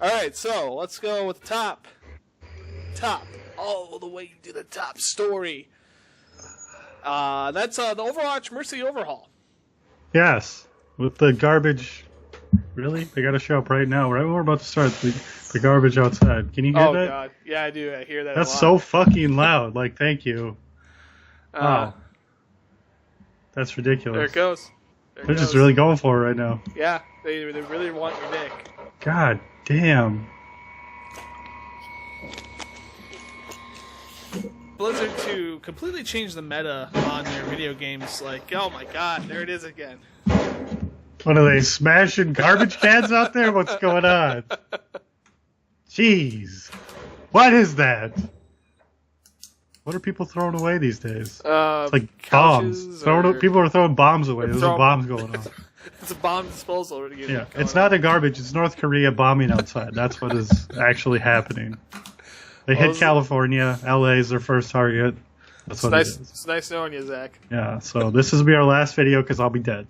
All right, so let's go with top, all the way to the top story. That's the Overwatch Mercy Overhaul. Yes, with the garbage. Really? They got to show up right now. Right when we're about to start, the garbage outside. Can you hear that? Oh, God. Yeah, I do. I hear that That's a lot. so fucking loud. Like, thank you. Wow. That's ridiculous. There it goes. They're just really going for it right now. Yeah, they really want your dick. God damn. Blizzard to completely change the meta on their video games. Like, oh my God, there it is again. What are they, smashing garbage cans out there? What's going on? Jeez. What is that? What are people throwing away these days? It's like bombs. People are throwing bombs away. There's bombs going on. It's a bomb disposal. Yeah, it's not a garbage. It's North Korea bombing outside. That's what is actually happening. They hit California. LA is their first target. That's what it is. It's nice knowing you, Zach. Yeah, so this will be our last video because I'll be dead.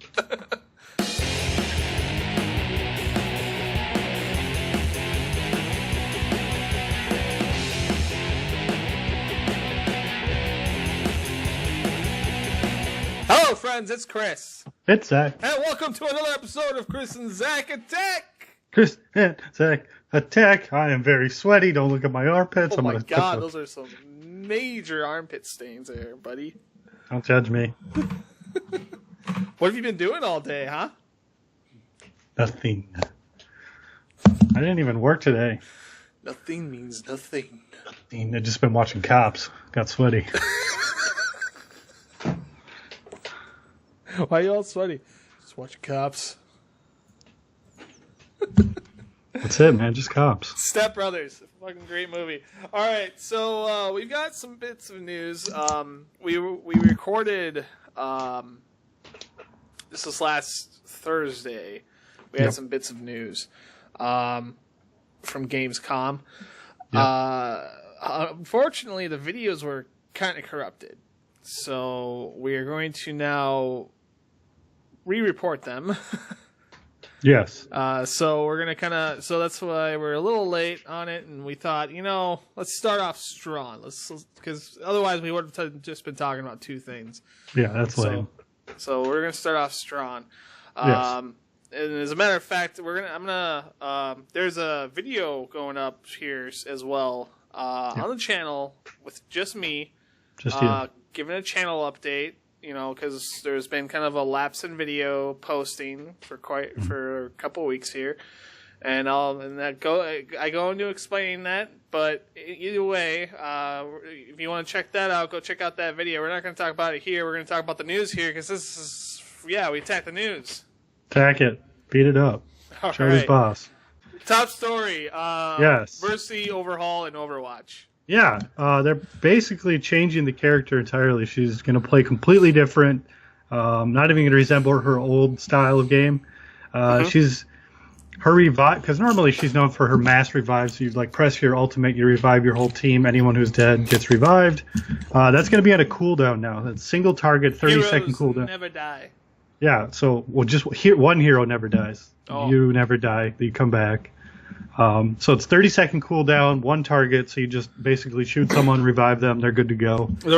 Hello, friends. It's Chris. It's Zach. And welcome to another episode of Chris and Zach Attack. Chris and Zach Attack. I am very sweaty. Don't look at my armpits. Oh my God, those are some major armpit stains there, buddy. Don't judge me. What have you been doing all day, huh? Nothing. I didn't even work today. Nothing means nothing. I've just been watching Cops. Got sweaty. Why are you all sweaty? Just watching Cops. That's it, man. Just Cops. Step Brothers. Fucking great movie. All right, so we've got some bits of news. We recorded this was last Thursday. We had some bits of news from Gamescom. Unfortunately, the videos were kind of corrupted, so we are going to now re-report them. Yes. So we're gonna so that's why we're a little late on it, and we thought, let's start off strong. Because otherwise we would have just been talking about two things. Yeah, that's lame. So we're gonna start off strong. Yes. And as a matter of fact, there's a video going up here as well on the channel with just me, giving a channel update. Because there's been kind of a lapse in video posting for a couple weeks here, and I go into explaining that. But either way, if you want to check that out, go check out that video. We're not going to talk about it here. We're going to talk about the news here because this is we attack the news. Attack it, beat it up. Show his boss. Top story. Yes. Mercy Overhaul in Overwatch. Yeah, they're basically changing the character entirely. She's going to play completely different, not even going to resemble her old style of game. She's her revive, because normally she's known for her mass revives. So you press your ultimate, you revive your whole team. Anyone who's dead gets revived. That's going to be on a cooldown now. That's single target, 30-second cooldown. Never die. Yeah, so one hero never dies. Oh. You never die. You come back. So it's 30-second cooldown, one target. So you just basically shoot someone, revive them, they're good to go. The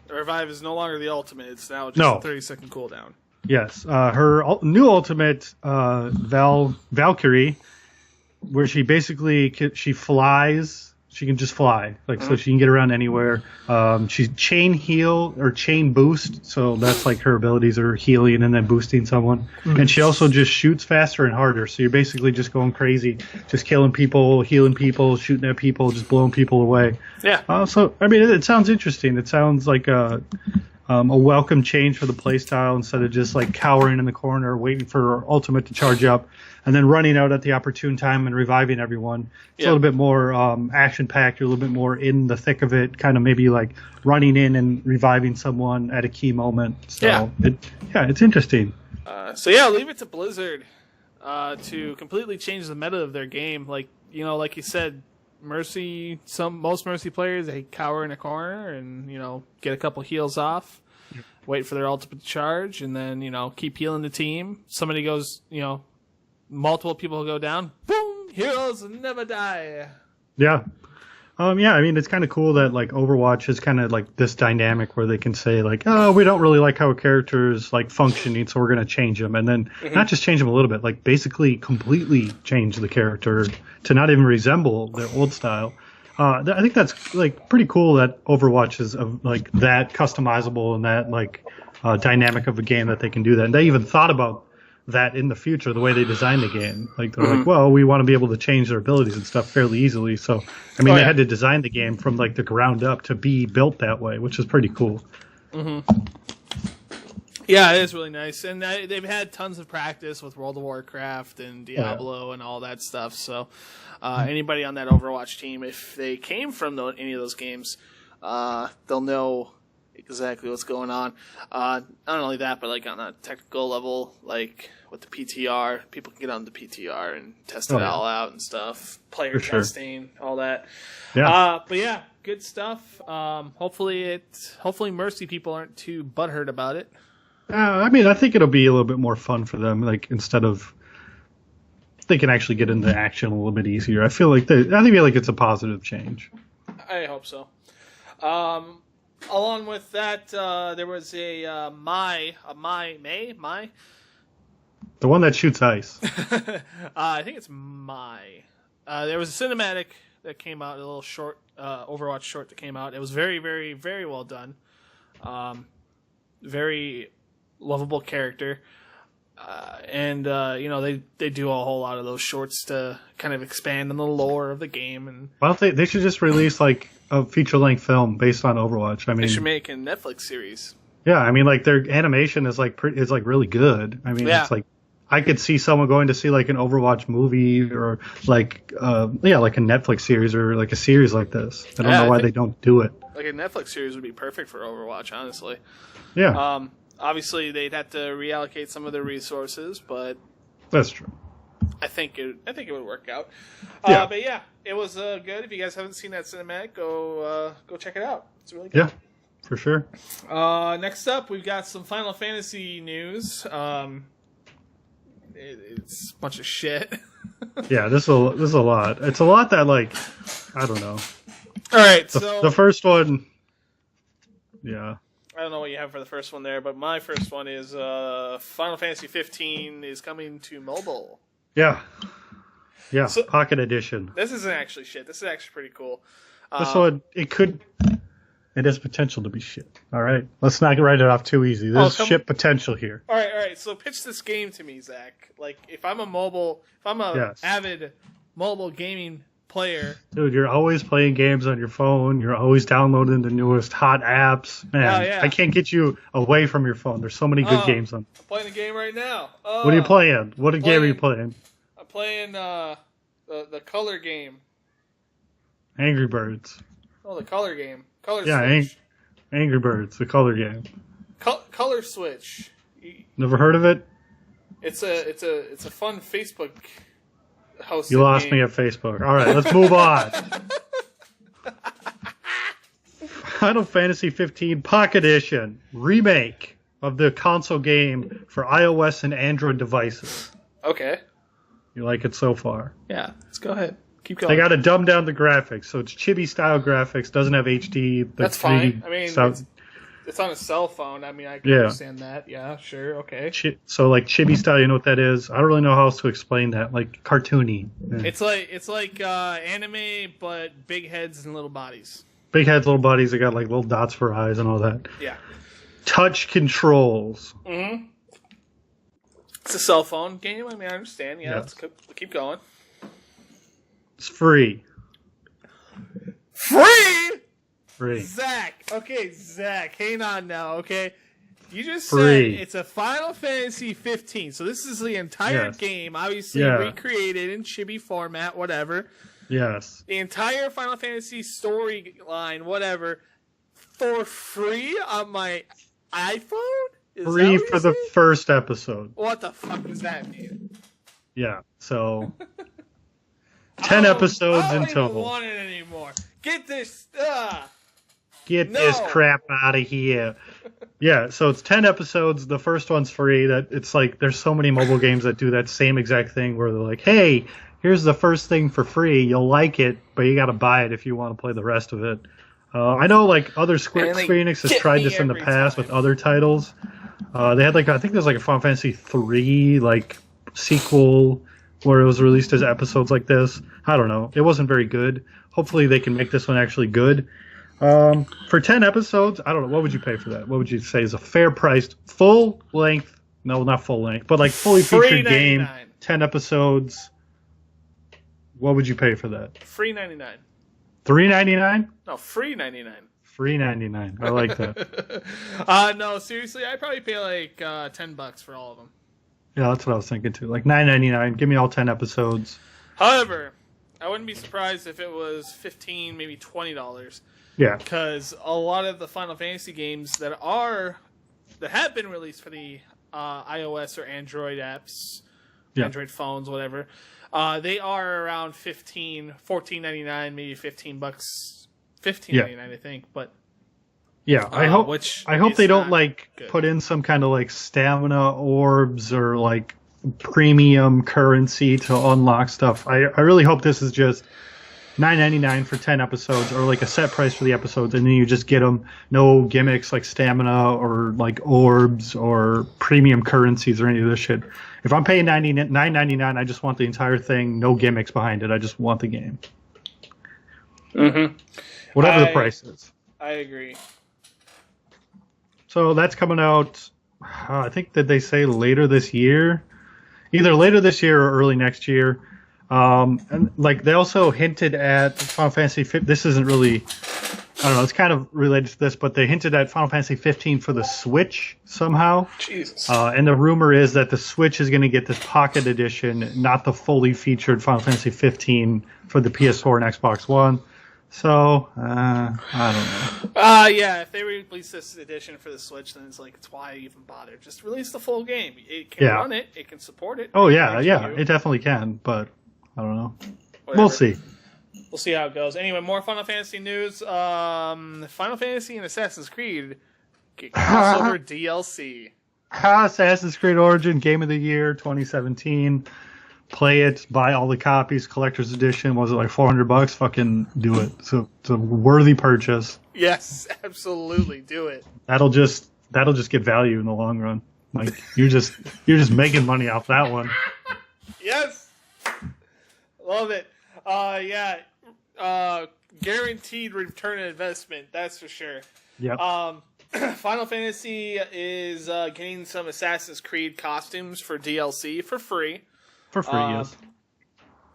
revive is no longer the ultimate. It's now just a 30-second cooldown. Yes, her new ultimate, Valkyrie, where she basically she flies. She can just fly, so she can get around anywhere. She's chain heal or chain boost, so that's her abilities are healing and then boosting someone. And she also just shoots faster and harder, so you're basically just going crazy, just killing people, healing people, shooting at people, just blowing people away. Yeah. So I mean, it sounds interesting. It sounds like a welcome change for the playstyle instead of just cowering in the corner, waiting for her ultimate to charge up, and then running out at the opportune time and reviving everyone. It's a little bit more action-packed. You're a little bit more in the thick of it, kind of maybe running in and reviving someone at a key moment. So it's interesting. Leave it to Blizzard to completely change the meta of their game. Like you said, Mercy. Most Mercy players, they cower in a corner and get a couple heals off, wait for their ultimate to charge, and then keep healing the team. Somebody goes, multiple people go down, boom, Heroes never die. Yeah. Yeah, I mean, it's kind of cool that, like, Overwatch is kind of, like, this dynamic where they can say, like, oh, we don't really like how a character is, like, functioning, so we're going to change them. And then not just change them a little bit, like, basically completely change the character to not even resemble their old style. I think that's, like, pretty cool that Overwatch is, like, that customizable and that, like, dynamic of a game that they can do that. And they even thought about that in the future, the way they designed the game. Like, they're like, well, we want to be able to change their abilities and stuff fairly easily. So, I mean, they had to design the game from, like, the ground up to be built that way, which is pretty cool. Yeah, it is really nice. And they've had tons of practice with World of Warcraft and Diablo and all that stuff. So, anybody on that Overwatch team, if they came from any of those games, they'll know exactly what's going on. Not only that, but like on a technical level, like with the PTR, people can get on the PTR and test it all out and stuff. Player testing, all that. Yeah. But yeah, good stuff. Hopefully Mercy people aren't too butthurt about it. I mean, I think it'll be a little bit more fun for them. Like, instead of they can actually get into action a little bit easier. I feel like it's a positive change. I hope so. Along with that, there was a May. The one that shoots ice. I think it's May. There was a cinematic that came out, a little short, Overwatch short that came out. It was very, very, very well done. Very lovable character. And they do a whole lot of those shorts to kind of expand on the lore of the game. And well, they should just release like a feature-length film based on Overwatch. I mean, they should make a Netflix series. Yeah, I mean, like their animation is like really good. I mean, it's like I could see someone going to see like an Overwatch movie or like like a Netflix series or like a series like this. I don't know why they don't do it. Like a Netflix series would be perfect for Overwatch, honestly. Yeah. Obviously, they'd have to reallocate some of their resources, but that's true. I think it would work out. Yeah. But yeah, it was good. If you guys haven't seen that cinematic, go check it out. It's really good. Yeah, for sure. Next up, we've got some Final Fantasy news. It's a bunch of shit. Yeah, this is a lot. It's a lot that, like, I don't know. All right, the first one. Yeah. I don't know what you have for the first one there, but my first one is Final Fantasy 15 is coming to mobile. Yeah. Yeah, so, Pocket Edition. This isn't actually shit. This is actually pretty cool. This one, it has potential to be shit. All right? Let's not write it off too easy. There's shit potential here. All right. So pitch this game to me, Zach. Like, if I'm a avid mobile gaming player. Dude, you're always playing games on your phone. You're always downloading the newest hot apps. Man, I can't get you away from your phone. There's so many good games on. I'm playing a game right now. What are you playing? What game are you playing? I'm playing the color game. Angry Birds. Oh, the color game. Switch. Angry Birds, the color game. Color Switch. Never heard of it? It's a fun Facebook hosted You lost game. me at Facebook. All right, let's move on. Final Fantasy 15 Pocket Edition remake of the console game for iOS and Android devices. Okay. You like it so far? Yeah, let's go ahead. Keep going. They got to dumb down the graphics, so it's chibi style graphics. Doesn't have HD. That's fine. I mean, it's on a cell phone. I mean, I can understand that. Yeah, sure, okay. So like chibi style, you know what that is? I don't really know how else to explain that. Like cartoony. Yeah. It's like anime, but big heads and little bodies. Big heads, little bodies. They got like little dots for eyes and all that. Yeah. Touch controls. Mm-hmm. It's a cell phone game. I mean, I understand. Yeah, let's keep going. It's free. Free? Zach. Okay, Zach. Hang on now, okay? You just said it's a Final Fantasy 15. So this is the entire game, obviously recreated in chibi format, whatever. Yes. The entire Final Fantasy storyline, whatever, for free on my iPhone? Free for the first episode. What the fuck does that mean? Yeah, so 10 episodes in total. I don't even want it anymore. Get this. Get this crap out of here. Yeah, so it's 10 episodes. The first one's free. That it's like there's so many mobile games that do that same exact thing where they're like, hey, here's the first thing for free. You'll like it, but you got to buy it if you want to play the rest of it. I know like other Square Enix has tried this in the past with other titles. They had like I think there's like a Final Fantasy 3 like sequel where it was released as episodes like this. I don't know. It wasn't very good. Hopefully they can make this one actually good. For 10 episodes, I don't know. What would you pay for that? What would you say is a fair priced, full length? No, not full length, but like fully featured game, 10 episodes. What would you pay for that? Free 99. $3.99? No, free 99. Free 99. I like that. No, seriously, I'd probably pay like $10 for all of them. Yeah, that's what I was thinking too. Like $9.99. Give me all 10 episodes. However, I wouldn't be surprised if it was $15, maybe $20. Yeah, because a lot of the Final Fantasy games that have been released for the iOS or Android apps, Android phones, whatever, they are around $14.99, maybe $15, $15.99, I think. But yeah, I hope they don't like put in some kind of like stamina orbs or like premium currency to unlock stuff. I really hope this is just $9.99 for 10 episodes, or like a set price for the episodes, and then you just get them. No gimmicks like stamina or like orbs or premium currencies or any of this shit. If I'm paying $9.99, I just want the entire thing. No gimmicks behind it. I just want the game. Mm-hmm. Whatever the price is. I agree. So that's coming out. I think that they say later this year, either later this year or early next year. And like they also hinted at Final Fantasy 15. This isn't really, I don't know, it's kind of related to this, but they hinted at Final Fantasy 15 for the Switch somehow. Jesus. And the rumor is that the Switch is going to get this Pocket Edition, not the fully featured Final Fantasy 15 for the PS4 and Xbox One. So, I don't know. Yeah, if they release this edition for the Switch, then it's like, it's why even bother. Just release the full game. It can run it. It can support it. Oh, yeah, it definitely can, but I don't know. Whatever. We'll see. We'll see how it goes. Anyway, more Final Fantasy news. Final Fantasy and Assassin's Creed get crossover DLC. Assassin's Creed Origin Game of the Year 2017. Play it, buy all the copies, collector's edition. Was it like $400? Fucking do it. So it's a worthy purchase. Yes, absolutely, do it. That'll just get value in the long run. Like you're just making money off that one. Yes. Love it. Guaranteed return on investment, that's for sure. Yep. Final Fantasy is getting some Assassin's Creed costumes for DLC for free. For free, yes.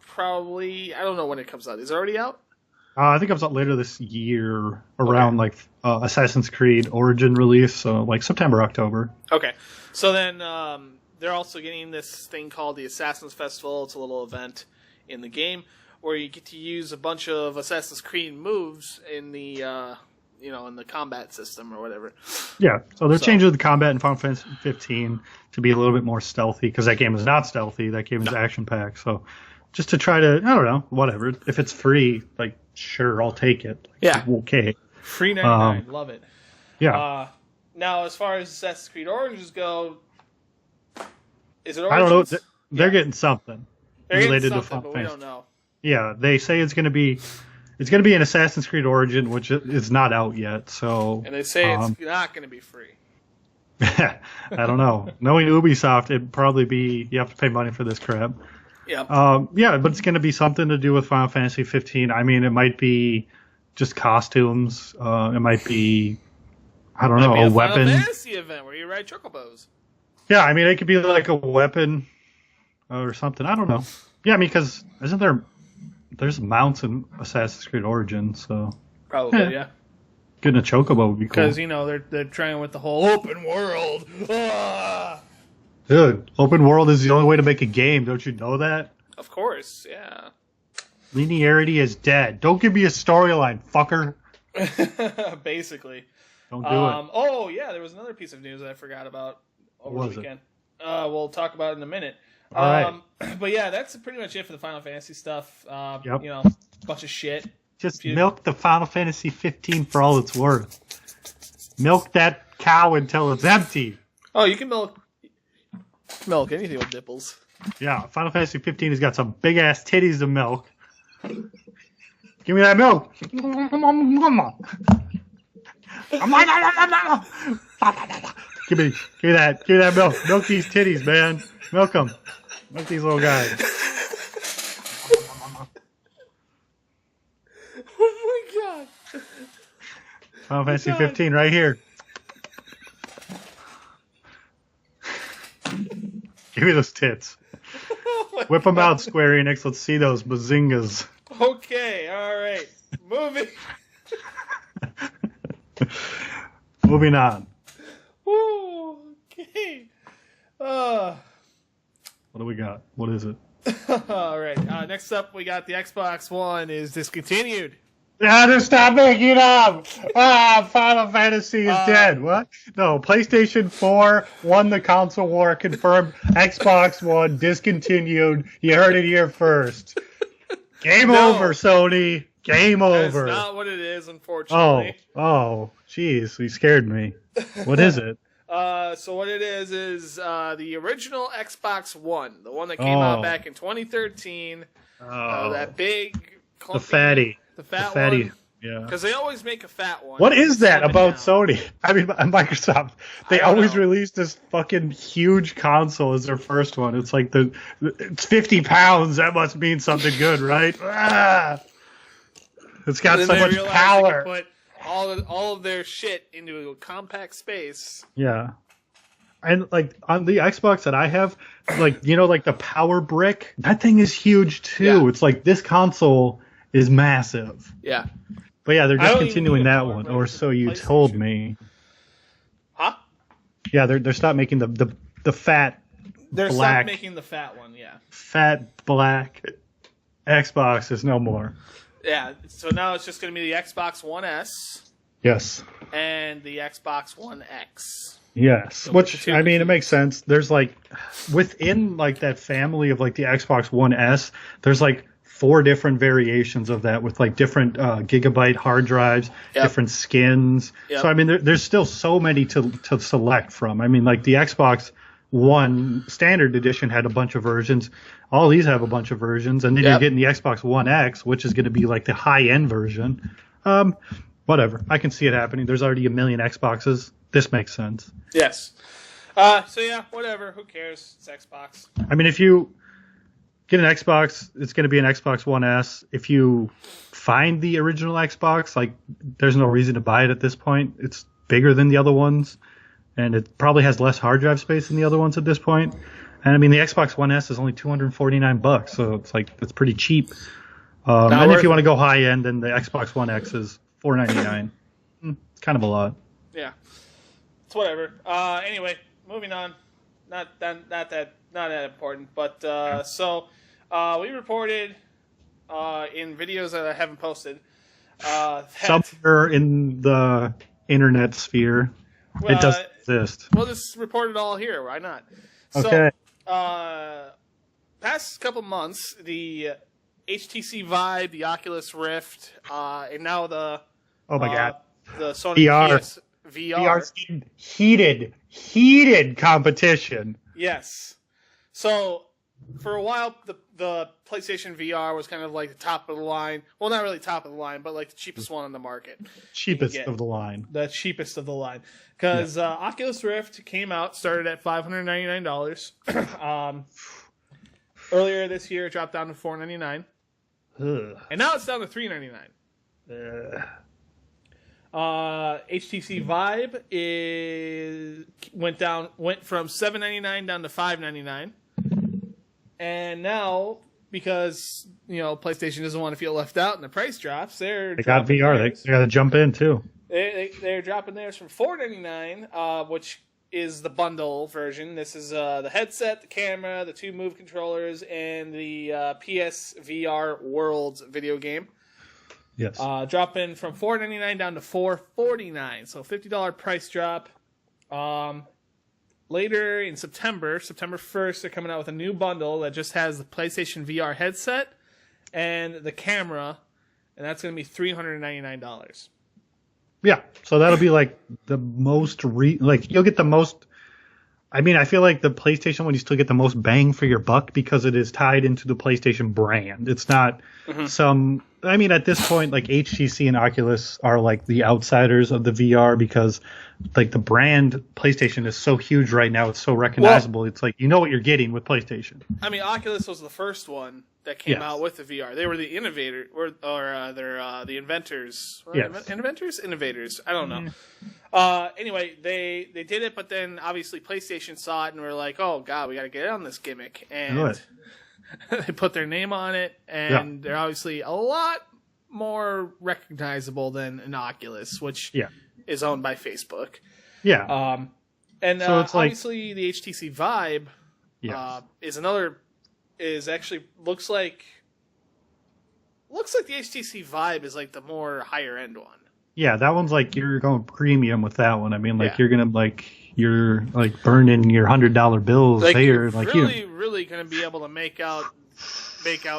Probably, I don't know when it comes out. Is it already out? I think it comes out later this year, around like Assassin's Creed Origin release, so like September, October. Okay. So then they're also getting this thing called the Assassin's Festival. It's a little event in the game where you get to use a bunch of Assassin's Creed moves in the in the combat system or whatever. Yeah, so they're changing the combat in Final Fantasy 15 to be a little bit more stealthy, because that game is not stealthy. That game is action-packed. So just to try to, I don't know, whatever. If it's free, like, sure, I'll take it. Like, yeah. Okay. Free 99. Love it. Yeah. Now, as far as Assassin's Creed Origins go, is it Origins? I don't know. They're getting something. They're related getting something, to Final Fantasy. We don't know. Yeah, they say it's going to be an Assassin's Creed Origin, which is not out yet. So, and they say it's not going to be free. I don't know. Knowing Ubisoft, it'd probably be you have to pay money for this crap. Yeah. Yeah, but it's going to be something to do with Final Fantasy 15. I mean, it might be just costumes. It might be, I don't know, a weapon. Final Fantasy event where you ride chocobos. Yeah, I mean, it could be like a weapon or something. I don't know. Yeah, I mean, because isn't there's mounts in Assassin's Creed Origin, so probably yeah. Getting a chocobo would be cool. Because they're trying with the whole open world. Ah! Dude, open world is the only way to make a game. Don't you know that? Of course, yeah. Linearity is dead. Don't give me a storyline, fucker. Basically. Don't do it. Oh yeah, there was another piece of news that I forgot about over the weekend. We'll talk about it in a minute. All right. But yeah, that's pretty much it for the Final Fantasy stuff. Yep. Bunch of shit. Just milk the Final Fantasy 15 for all it's worth. Milk that cow until it's empty. Oh, you can milk anything with nipples. Yeah, Final Fantasy 15 has got some big ass titties to milk. Give me that milk. Give me that milk. Milk these titties, man. Milk them. Milk these little guys. Oh my god. Final Fantasy 15 right here. Give me those tits. Whip them out, Square Enix. Let's see those bazingas. Okay, alright. Moving. Moving on. Ooh, okay. What do we got? What is it? Alright, next up we got the Xbox One is discontinued. Just stop making up! Final Fantasy is dead. What? No, PlayStation 4 won the console war, confirmed. Xbox One discontinued. You heard it here first. Game over, Sony. Game over. That's not what it is, unfortunately. Oh, jeez, you scared me. What is it? So what it is the original Xbox One, the one that came out back in 2013. That big, clumpy, the fatty one. Yeah. Because they always make a fat one. What is that about Sony? I mean, Microsoft. They always release this fucking huge console as their first one. It's like it's 50 pounds. That must mean something good, right? It's got so much power. They put all of their shit into a compact space. Yeah. And like on the Xbox that I have, like like the power brick, that thing is huge too. Yeah. It's like this console is massive. Yeah. But yeah, they're discontinuing that one, or so you told me. Huh? Yeah, they're stopped making the fat. They're stopped making the fat one. Yeah. Fat black Xbox is no more. Yeah. So now it's just going to be the Xbox One S. Yes. And the Xbox One X. Yes, so which I mean, it makes sense. There's like within like that family of like the Xbox One S, there's like 4 different variations of that with like different gigabyte hard drives, different skins. Yep. So I mean, there's still so many to select from. I mean, like the Xbox One Standard Edition had a bunch of versions. All these have a bunch of versions, and then you're getting the Xbox One X, which is going to be like the high end version. Whatever, I can see it happening. There's already a million Xboxes. This makes sense. Yes. So yeah, whatever. Who cares? It's Xbox. I mean, if you get an Xbox, it's going to be an Xbox One S. If you find the original Xbox, like, there's no reason to buy it at this point. It's bigger than the other ones, and it probably has less hard drive space than the other ones at this point. And I mean, the Xbox One S is only $249, so it's like it's pretty cheap. And if you want to go high end, then the Xbox One X is $499. Kind of a lot. Yeah. It's whatever. Anyway, moving on. Not that important. But so we reported in videos that I haven't posted. Somewhere in the internet sphere, it doesn't exist. We'll just report it all here. Why not? Okay. So, past couple months, the HTC Vive, the Oculus Rift, and now the the Sony VR's heated competition. Yes. So for a while, the PlayStation VR was kind of like the top of the line. Well, not really top of the line, but like the cheapest one on the market. Cheapest of the line. The cheapest of the line. Because Oculus Rift came out, started at $599. Earlier this year, it dropped down to $499. And now it's down to $399. HTC Vive went from $799 down to $599, and now because PlayStation doesn't want to feel left out and the price drops, they got VR. They got to jump in too. They're dropping theirs from $499, which is the bundle version. This is the headset, the camera, the 2 Move controllers, and the PSVR Worlds video game. Yes. Dropping from $499 down to $449, so $50 price drop. Later in September 1st, they're coming out with a new bundle that just has the PlayStation VR headset and the camera, and that's going to be $399. Yeah, so that'll be like the most you'll get the most. I mean, I feel like the PlayStation one, you still get the most bang for your buck because it is tied into the PlayStation brand. It's not I mean, at this point, like HTC and Oculus are like the outsiders of the VR because like the brand PlayStation is so huge right now. It's so recognizable. Well, it's like, you know what you're getting with PlayStation. I mean, Oculus was the first one that came out with the VR. They were the innovator, or they're the inventors. Yes. Innovators. I don't know. Anyway, they did it, but then obviously PlayStation saw it and were like, "Oh God, we got to get on this gimmick." And they put their name on it, and they're obviously a lot more recognizable than an Oculus, which is owned by Facebook. Yeah. And so it's obviously the HTC Vive looks like the HTC Vive is like the more higher end one. Yeah, that one's like you're going premium with that one. I mean, like you're gonna you're burning your $100 bills there. Like you're really gonna be able to make out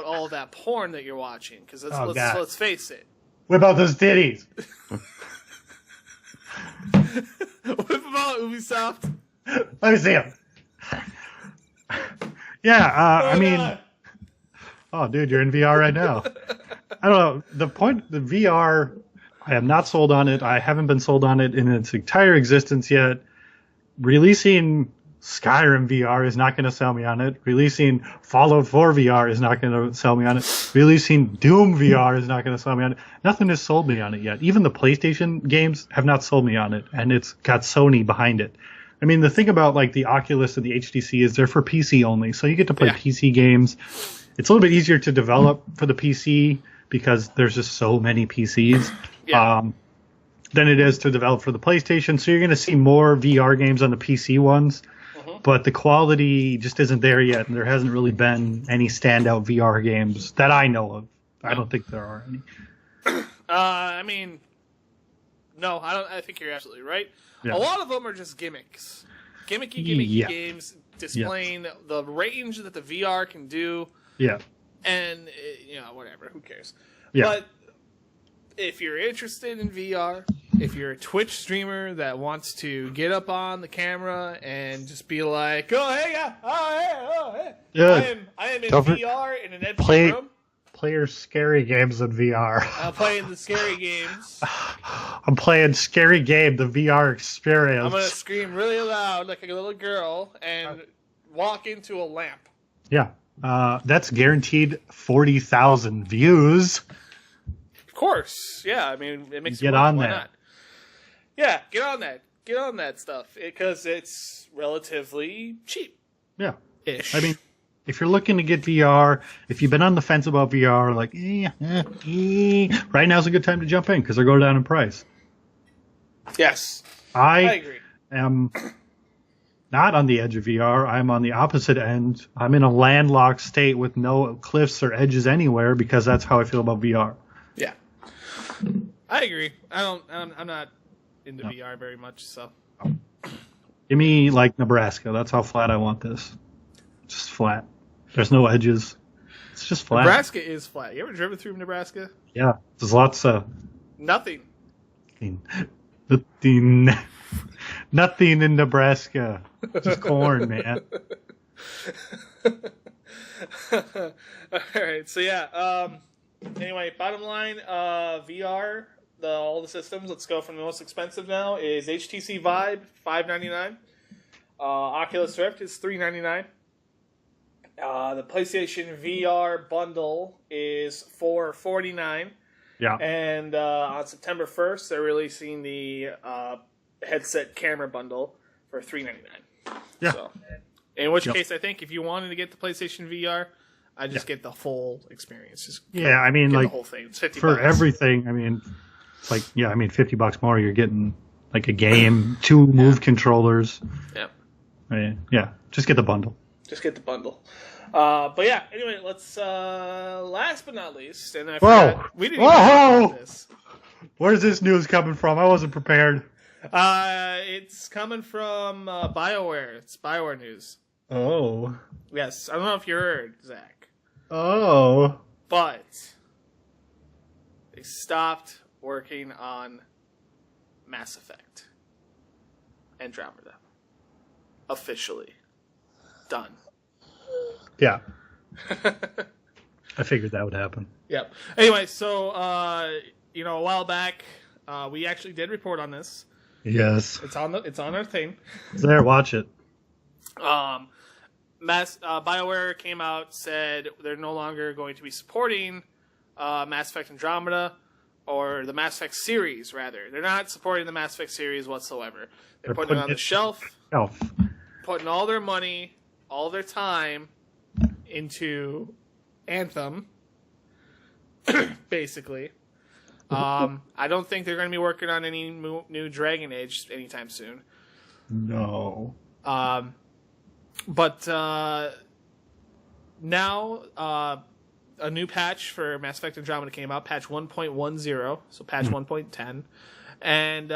all that porn that you're watching. Because let's face it. Whip out those titties. Whip them out, Ubisoft. Let me see them. Yeah, I mean, oh, dude, you're in VR right now. I don't know. The VR, I am not sold on it. I haven't been sold on it in its entire existence yet. Releasing Skyrim VR is not going to sell me on it. Releasing Fallout 4 VR is not going to sell me on it. Releasing Doom VR is not going to sell me on it. Nothing has sold me on it yet. Even the PlayStation games have not sold me on it, and it's got Sony behind it. I mean, the thing about like the Oculus and the HTC is they're for PC only, so you get to play PC games. It's a little bit easier to develop for the PC because there's just so many PCs than it is to develop for the PlayStation. So you're going to see more VR games on the PC ones, but the quality just isn't there yet, and there hasn't really been any standout VR games that I know of. I don't think there are any. I mean, no, I don't. I think you're absolutely right. Yeah. A lot of them are just gimmicks. Gimmicky games displaying the range that the VR can do. Yeah. And, whatever. Who cares? Yeah. But if you're interested in VR, if you're a Twitch streamer that wants to get up on the camera and just be like, oh, hey, hey. Yeah. I am in VR in an empty room. Play your scary games in VR. I'm playing the scary games. I'm playing Scary Game, the VR experience. I'm going to scream really loud like a little girl and walk into a lamp. Yeah. That's guaranteed 40,000 views. Of course. Yeah, I mean, it makes get on that. Not? Yeah, get on that. Get on that stuff because it's relatively cheap. Yeah. Ish. I mean, if you're looking to get VR, if you've been on the fence about VR, like, right now's a good time to jump in because they're going down in price. Yes. I agree. Am not on the edge of VR. I'm on the opposite end. I'm in a landlocked state with no cliffs or edges anywhere because that's how I feel about VR. Yeah. I agree. I'm not into VR very much, so. Give me, like, Nebraska. That's how flat I want this. Just flat. There's no edges. It's just flat. Nebraska is flat. You ever driven through Nebraska? Yeah. There's lots of... Nothing. Nothing in Nebraska. Just corn, man. All right. So, yeah. Anyway, bottom line, VR, all the systems, let's go from the most expensive now, is HTC Vive, $599. Oculus Rift is $399. The PlayStation VR bundle is $449. Yeah. And on September 1st, they're releasing the headset camera bundle for $399. Yeah. So, in which case, I think if you wanted to get the PlayStation VR, I just get the full experience. Just I mean, like, the whole thing. It's $50 for everything. I mean, it's like, $50 more. You're getting like a game, 2 Move controllers. Yeah. I mean, just get the bundle. Just get the bundle. But yeah, anyway, let's last but not least, and I forgot, we didn't even talk about this. Where's this news coming from? I wasn't prepared. It's coming from BioWare. It's BioWare news. Oh. Yes, I don't know if you heard, Zach. Mass Effect Andromeda. Officially. Done. Yeah. I figured that would happen. Yep. Anyway, so, a while back, we actually did report on this. Yes. It's on our thing. It's there, watch it. BioWare came out, said they're no longer going to be supporting Mass Effect Andromeda, or the Mass Effect series, rather. They're not supporting the Mass Effect series whatsoever. They're putting it on the shelf, putting all their money, all their time into Anthem, basically. I don't think they're going to be working on any new Dragon Age anytime soon. No. But now a new patch for Mass Effect Andromeda came out, patch 1.10, so patch 1.10. And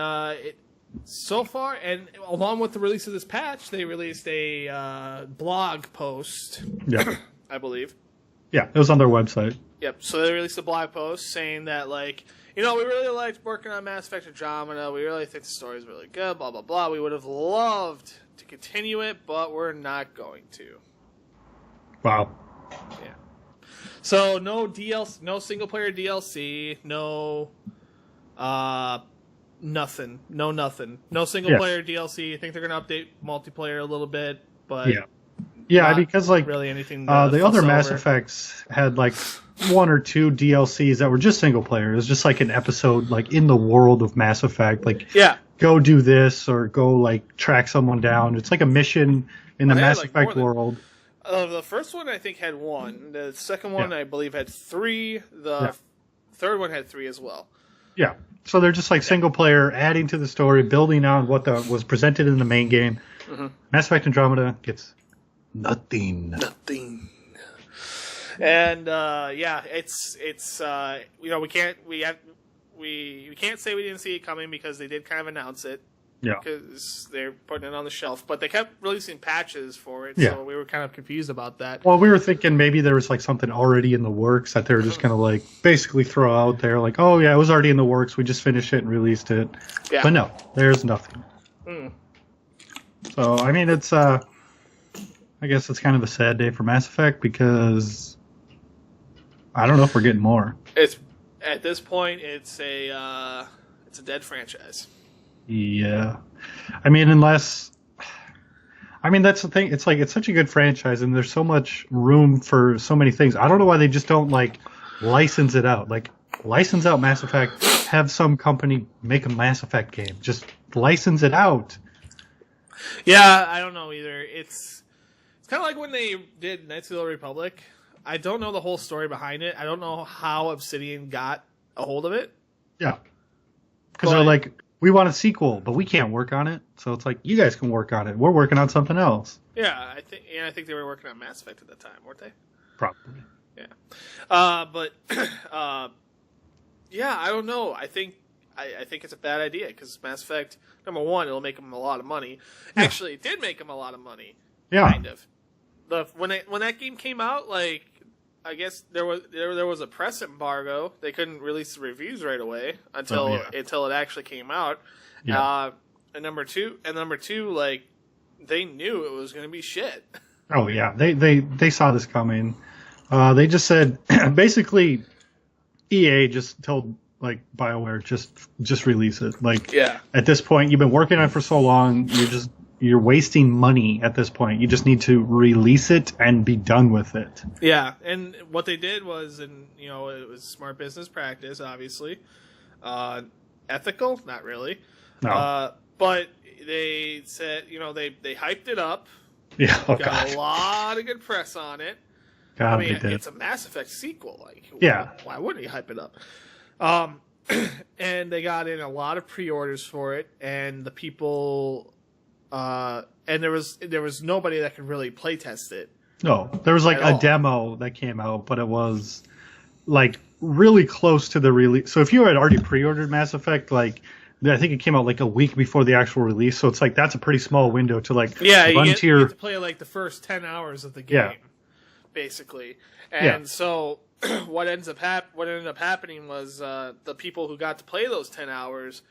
so far, and along with the release of this patch, they released a blog post, I believe. Yeah, it was on their website. Yep, so they released a blog post saying that, like, we really liked working on Mass Effect Andromeda. We really think the story is really good, blah, blah, blah. We would have loved to continue it, but we're not going to. Wow. Yeah. So no DLC, no single player DLC, no nothing. No single player DLC. I think they're going to update multiplayer a little bit, but yeah, because like really anything. The other Mass Effects had like 1 or 2 DLCs that were just single player. It was just like an episode, like in the world of Mass Effect, like go do this or go like track someone down. It's like a mission in the Mass Effect world. The first one I think had 1. The second one I believe had 3. The third one had 3 as well. Yeah. So they're just like single player, adding to the story, building on what was presented in the main game. Mm-hmm. Mass Effect Andromeda gets nothing. And it's we can't say we didn't see it coming because they did kind of announce it. Yeah. Because they're putting it on the shelf, but they kept releasing patches for it, so we were kind of confused about that. Well, we were thinking maybe there was like something already in the works that they were just gonna like basically throw out there, like, oh yeah, it was already in the works. We just finished it and released it. Yeah. But no, there's nothing. So I mean, it's I guess it's kind of a sad day for Mass Effect because I don't know if we're getting more. It's at this point, it's a dead franchise. Yeah, I mean, that's the thing. It's like it's such a good franchise, and there's so much room for so many things. I don't know why they just don't like license it out. Like license out Mass Effect. Have some company make a Mass Effect game. Just license it out. Yeah, I don't know either. It's kind of like when they did Knights of the Old Republic. I don't know the whole story behind it. I don't know how Obsidian got a hold of it. Yeah, because they're like, we want a sequel, but we can't work on it. So it's like, you guys can work on it. We're working on something else. Yeah, I think they were working on Mass Effect at that time, weren't they? Probably. Yeah. But I don't know. I think it's a bad idea because Mass Effect, number one, it'll make them a lot of money. Yeah. Actually, it did make them a lot of money. Yeah. Kind of. When that game came out, like, I guess there was a press embargo. They couldn't release the reviews right away until it actually came out. Yeah. And number two, like, they knew it was going to be shit. Oh yeah, they saw this coming. They just said basically, EA just told like BioWare just release it. Like, at this point, you've been working on it for so long, you're wasting money at this point. You just need to release it and be done with it. Yeah, and what they did was, it was smart business practice, obviously. Ethical? Not really. No. But they said, they hyped it up. Yeah, got a lot of good press on it. God, I mean, they did. It's a Mass Effect sequel. Like, why wouldn't you hype it up? And they got in a lot of pre-orders for it, and the people... and there was nobody that could really play test it. No, there was like a demo that came out, but it was like really close to the release. So if you had already pre-ordered Mass Effect, like I think it came out like a week before the actual release. So it's like that's a pretty small window to like run you get to play like the first 10 hours of the game, basically. And so what ended up happening was the people who got to play those 10 hours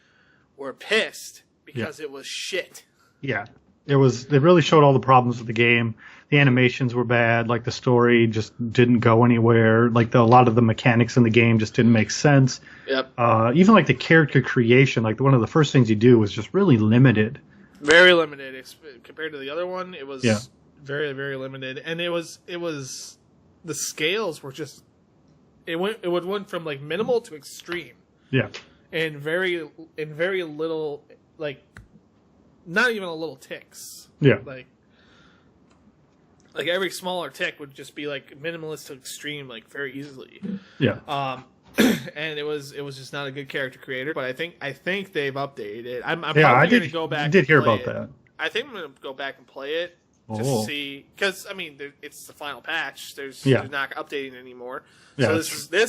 were pissed because it was shit. Yeah. It really showed all the problems with the game. The animations were bad. Like, the story just didn't go anywhere. Like, a lot of the mechanics in the game just didn't make sense. Yep. Even, like, the character creation, like, one of the first things you do was just really limited. Very limited. Compared to the other one, it was very, very limited. And it was the scales were just... It went from, like, minimal to extreme. Yeah. And very little, like... Not even a little ticks. Yeah. Like every smaller tick would just be like minimalist to extreme, like very easily. Yeah. And it was just not a good character creator. But I think they've updated it. I'm probably going to go back. I did hear about it. that. I think I'm going to go back and play it just to see, because I mean it's the final patch. They're not updating anymore. Yeah, so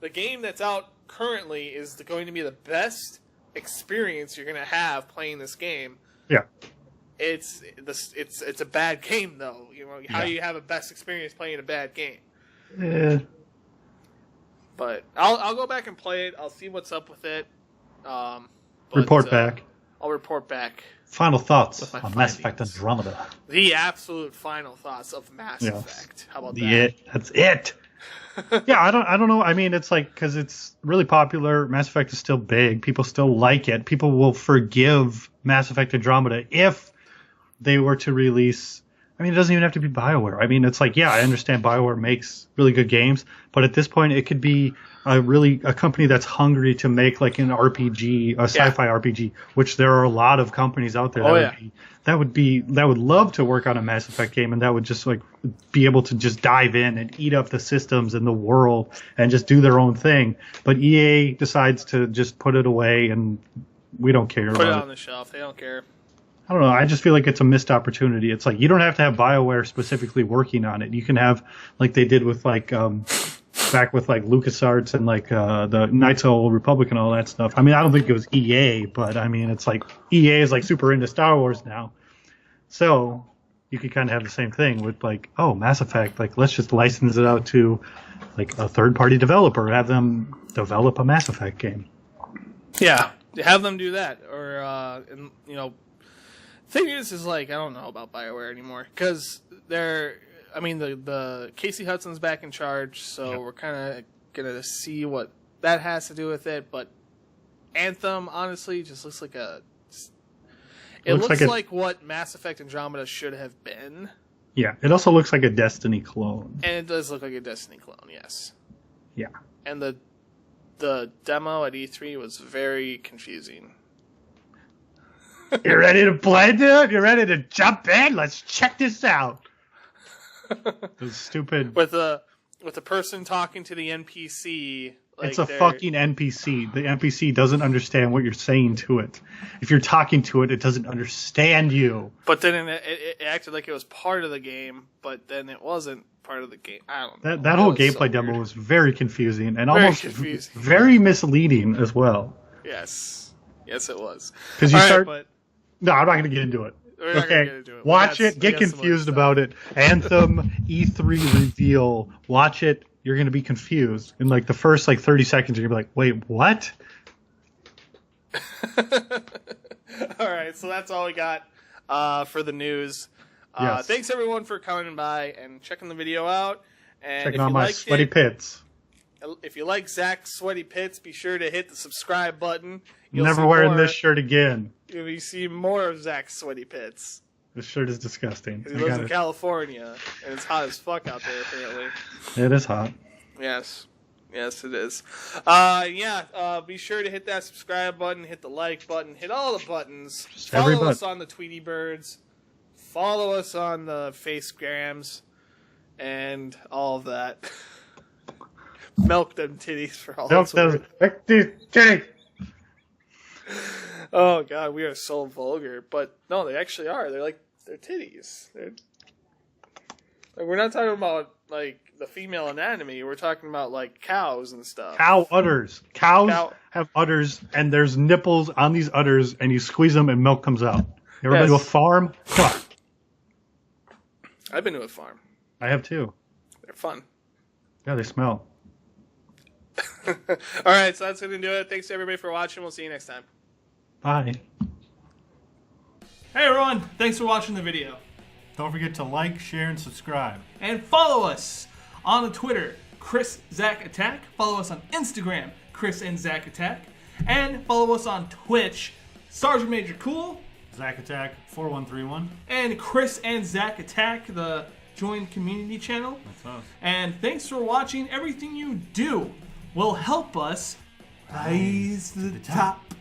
the game that's out currently is going to be the best experience you're going to have playing this game. Yeah, it's a bad game though. You know how you have a best experience playing a bad game. Yeah. But I'll go back and play it. I'll see what's up with it. Report back. I'll report back. Final thoughts on Mass Effect Andromeda. The absolute final thoughts of Mass Effect. How about that? That's it. Yeah, I don't know. I mean, it's like, because it's really popular. Mass Effect is still big. People still like it. People will forgive Mass Effect Andromeda if they were to release. I mean, it doesn't even have to be BioWare. I mean, it's like, yeah, I understand BioWare makes really good games, but at this point, it could be a company that's hungry to make like an RPG, a sci-fi RPG, which there are a lot of companies out there that would love to work on a Mass Effect game, and that would just like be able to just dive in and eat up the systems and the world and just do their own thing. But EA decides to just put it away, and we don't care about it. Put it on the shelf. They don't care. I don't know. I just feel like it's a missed opportunity. It's like, you don't have to have BioWare specifically working on it. You can have, like they did with like back with like LucasArts and like the Knights of the Old Republic and all that stuff. I mean, I don't think it was EA, but I mean, it's like EA is like super into Star Wars now. So you could kind of have the same thing with like, oh, Mass Effect, like let's just license it out to like a third-party developer, have them develop a Mass Effect game. Yeah, have them do that, or and, you know. Thing is like, I don't know about BioWare anymore, because the Casey Hudson's back in charge, so we're kind of gonna see what that has to do with it. But Anthem, honestly, just looks like it looks like what Mass Effect Andromeda should have been. Yeah, it also looks like a Destiny clone, and it does look like a Destiny clone. Yes. Yeah. And the demo at E3 was very confusing. You ready to play, dude? You ready to jump in? Let's check this out. Those stupid. With a person talking to the NPC. Like it's a fucking NPC. The NPC doesn't understand what you're saying to it. If you're talking to it, it doesn't understand you. But then it acted like it was part of the game, but then it wasn't part of the game. I don't know. That whole gameplay demo was very confusing and almost very misleading as well. Yes. Yes, it was. Because you start. No, I'm not going to get into it. Okay, watch it. Get confused about it. Anthem E3 reveal. Watch it. You're going to be confused. In like the first like 30 seconds, you're going to be like, wait, what? All right, so that's all we got for the news. Yes. Thanks everyone for coming by and checking the video out. And checking out my sweaty pits. If you like Zach's sweaty pits, be sure to hit the subscribe button. Never wearing this shirt again. You'll see more of Zach's sweaty pits. This shirt is disgusting. He lives in California, and it's hot as fuck out there, apparently. It is hot. Yes. Yes, it is. Be sure to hit that subscribe button, hit the like button, hit all the buttons. Follow us on the Tweety Birds. Follow us on the Facegrams, and all of that. Milk them titties for all Milk them titties. Oh god, we are so vulgar, but no, they actually are. They're titties. We're not talking about like the female anatomy. We're talking about like cows and stuff. Cow udders. Cows have udders, and there's nipples on these udders, and you squeeze them, and milk comes out. You ever been to a farm? Come on. I've been to a farm. I have too. They're fun. Yeah, they smell. All right, so that's going to do it. Thanks to everybody for watching. We'll see you next time. Bye. Hey everyone, thanks for watching the video. Don't forget to like, share, and subscribe. And follow us on Twitter, ChrisAndZachAttack. Follow us on Instagram, ChrisAndZachAttack. And follow us on Twitch, SgtMajorCool. ZachAttack 4131. And ChrisAndZachAttack, the join community channel. That's us. And thanks for watching. Everything you do will help us rise to the top.